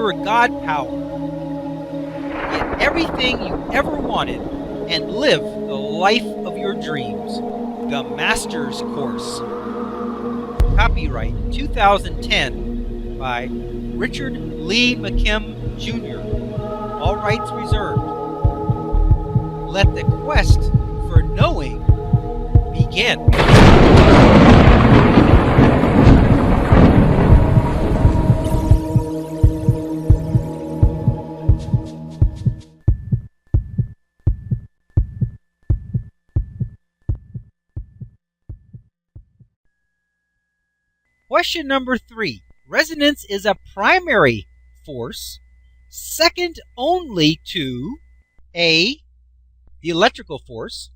your God power. Get everything you ever wanted and live the life of your dreams. The Master's Course. Copyright 2010 by Richard Lee McKim Jr. All rights reserved. Let the quest for knowing begin. Question number 3. Resonance is a primary force, second only to A, the electrical force,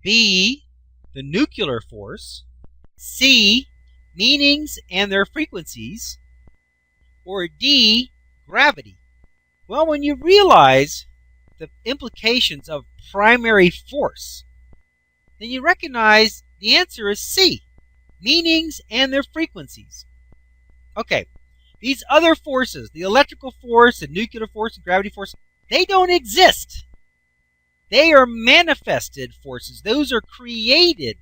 B, the nuclear force, C, meanings and their frequencies, or D, gravity. Well, when you realize the implications of primary force, then you recognize the answer is C, meanings and their frequencies. Okay, these other forces, the electrical force, the nuclear force, and gravity force, they don't exist. They are manifested forces. Those are created,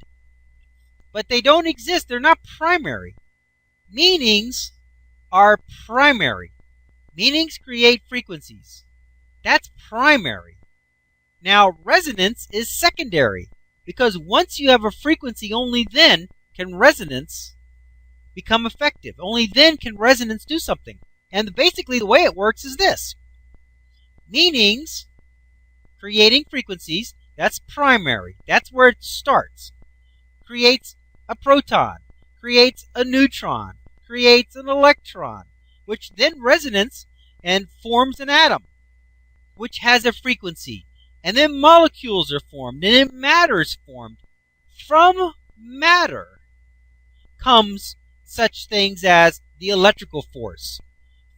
but they don't exist. They're not primary. Meanings are primary. Meanings create frequencies. That's primary. Now, resonance is secondary, because once you have a frequency, only then can resonance become effective. Only then can resonance do something. And basically the way it works is this. Meanings, creating frequencies, that's primary. That's where it starts. Creates a proton, creates a neutron, creates an electron, which then resonance and forms an atom, which has a frequency. And then molecules are formed, and then matter is formed. From matter comes such things as the electrical force.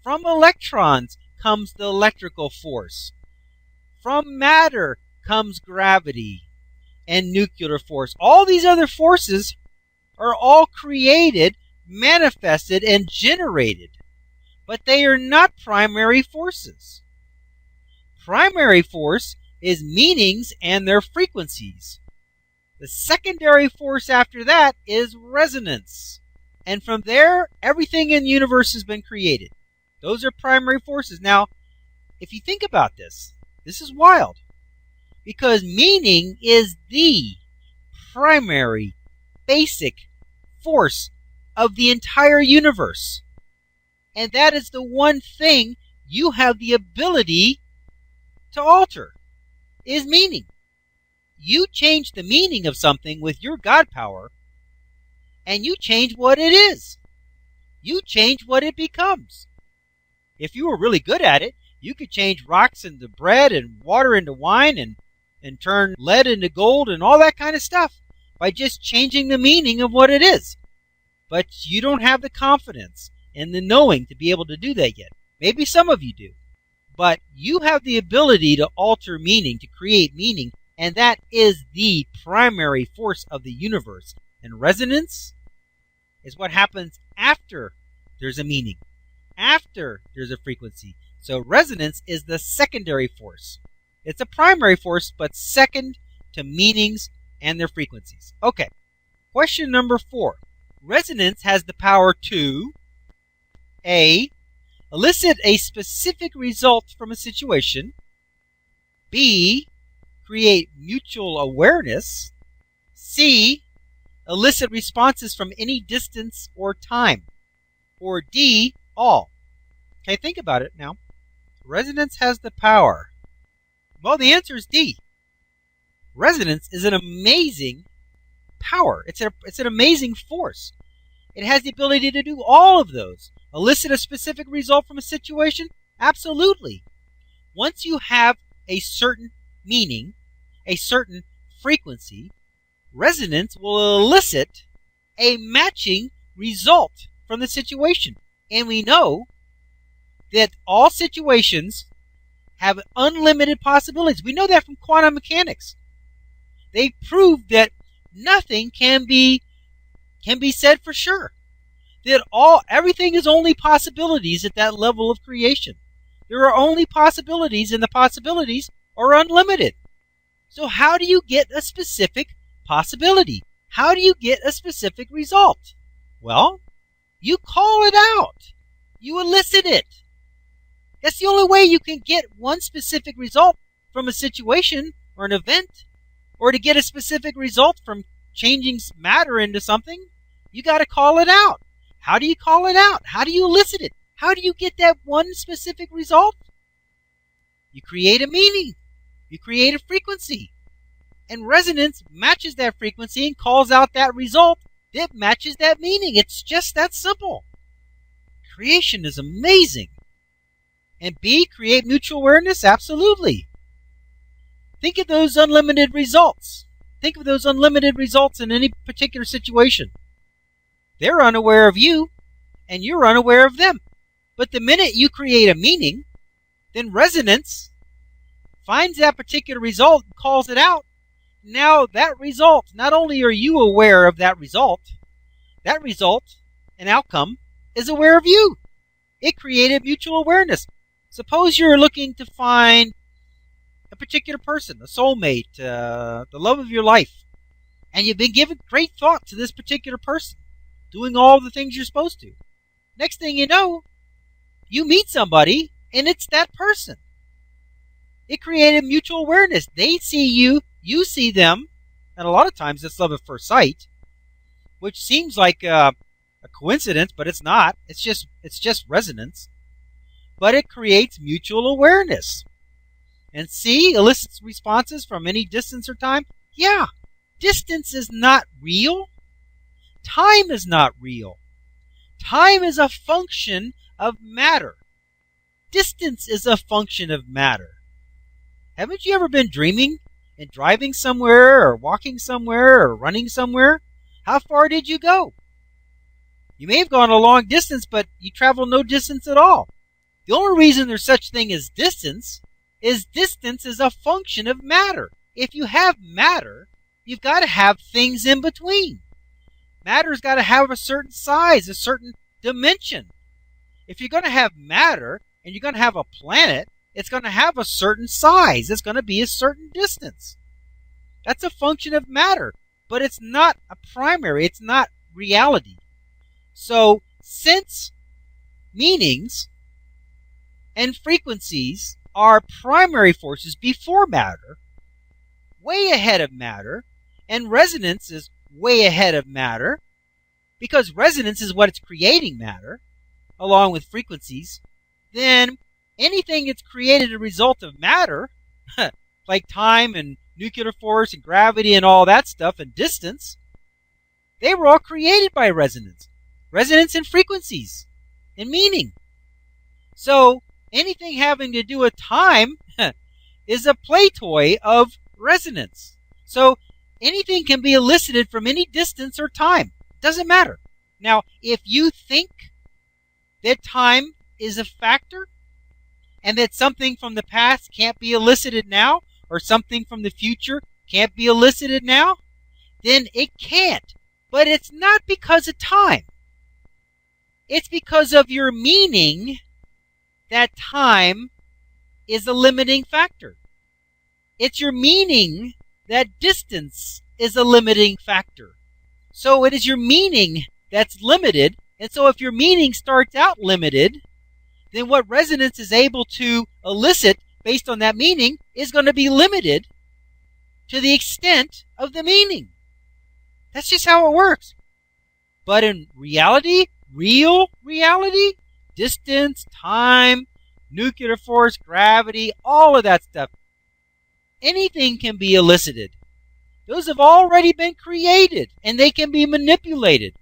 From electrons comes the electrical force. From matter comes gravity and nuclear force. All these other forces are all created, manifested, and generated, but they are not primary forces. Primary force is meanings and their frequencies. The secondary force after that is resonance. And from there, everything in the universe has been created. Those are primary forces. Now, if you think about this, this is wild. Because meaning is the primary, basic force of the entire universe. And that is the one thing you have the ability to alter, is meaning. You change the meaning of something with your God power, and you change what it is. You change what it becomes. If you were really good at it, you could change rocks into bread and water into wine and turn lead into gold and all that kind of stuff by just changing the meaning of what it is. But you don't have the confidence and the knowing to be able to do that yet. Maybe some of you do. But you have the ability to alter meaning, to create meaning, and that is the primary force of the universe. And resonance is what happens after there's a meaning, after there's a frequency. So resonance is the secondary force. It's a primary force, but second to meanings and their frequencies. Okay, question number 4. Resonance has the power to A, elicit a specific result from a situation, B, create mutual awareness, C, elicit responses from any distance or time, or D, all. Okay, think about it now. Resonance has the power. Well, the answer is D. Resonance is an amazing power. It's an amazing force. It has the ability to do all of those. Elicit a specific result from a situation? Absolutely. Once you have a certain meaning, a certain frequency, resonance will elicit a matching result from the situation. And we know that all situations have unlimited possibilities. We know that from quantum mechanics. They proved that nothing can be said for sure. that everything is only possibilities at that level of creation. There are only possibilities, and the possibilities are unlimited. So how do you get a specific possibility? How do you get a specific result? Well, you call it out. You elicit it. That's the only way you can get one specific result from a situation or an event, or to get a specific result from changing matter into something. You got to call it out. How do you call it out? How do you elicit it? How do you get that one specific result? You create a meaning. You create a frequency. And resonance matches that frequency and calls out that result that matches that meaning. It's just that simple. Creation is amazing. And B, create mutual awareness? Absolutely. Think of those unlimited results. Think of those unlimited results in any particular situation. They're unaware of you, and you're unaware of them. But the minute you create a meaning, then resonance finds that particular result and calls it out. Now that result, not only are you aware of that result and outcome is aware of you. It created mutual awareness. Suppose you're looking to find a particular person, a soulmate, the love of your life, and you've been giving great thought to this particular person, doing all the things you're supposed to. Next thing you know, you meet somebody, and it's that person. It created mutual awareness. They see you, you see them, and a lot of times it's love at first sight, which seems like a coincidence, but it's not. It's just resonance. But it creates mutual awareness. And C, elicits responses from any distance or time. Yeah, distance is not real. Time is not real. Time is a function of matter. Distance is a function of matter. Haven't you ever been dreaming and driving somewhere or walking somewhere or running somewhere? How far did you go? You may have gone a long distance, but you traveled no distance at all. The only reason there's such thing as distance is a function of matter. If you have matter, you've got to have things in between. Matter's got to have a certain size, a certain dimension. If you're going to have matter and you're going to have a planet, it's going to have a certain size. It's going to be a certain distance. That's a function of matter, but it's not a primary. It's not reality. So since meanings and frequencies are primary forces before matter, way ahead of matter, and resonance is way ahead of matter, because resonance is what's creating matter, along with frequencies, then anything that's created a result of matter, like time and nuclear force and gravity and all that stuff and distance, they were all created by resonance. Resonance and frequencies and meaning. So anything having to do with time is a play toy of resonance. So anything can be elicited from any distance or time. Doesn't matter. Now, if you think that time is a factor and that something from the past can't be elicited now, or something from the future can't be elicited now, then it can't. But it's not because of time. It's because of your meaning that time is a limiting factor. It's your meaning that distance is a limiting factor. So it is your meaning that's limited. And so if your meaning starts out limited, then what resonance is able to elicit based on that meaning is going to be limited to the extent of the meaning. That's just how it works. But in reality, real reality, distance, time, nuclear force, gravity, all of that stuff, anything can be elicited. Those have already been created, and they can be manipulated.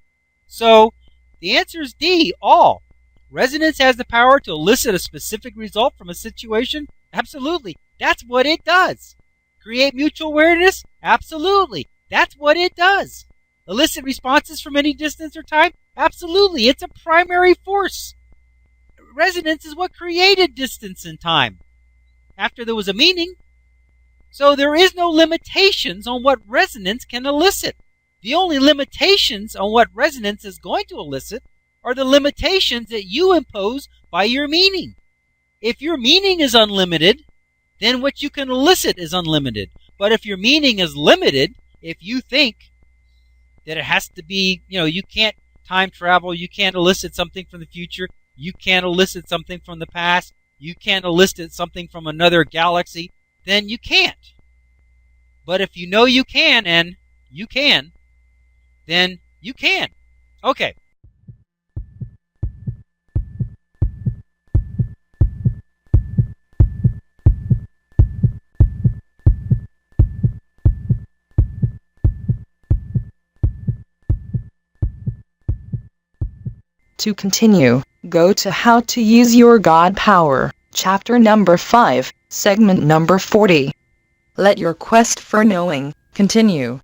So the answer is D, all. Resonance has the power to elicit a specific result from a situation? Absolutely. That's what it does. Create mutual awareness? Absolutely. That's what it does. Elicit responses from any distance or time? Absolutely. It's a primary force. Resonance is what created distance and time after there was a meaning. So there is no limitations on what resonance can elicit. The only limitations on what resonance is going to elicit are the limitations that you impose by your meaning. If your meaning is unlimited, then what you can elicit is unlimited. But if your meaning is limited, if you think that it has to be, you can't time travel, you can't elicit something from the future, you can't elicit something from the past, you can't elicit something from another galaxy, then you can't. But if you know you can, and you can, then you can. Okay. To continue, go to How to Use Your God Power, chapter number 5, segment number 40. Let your quest for knowing continue.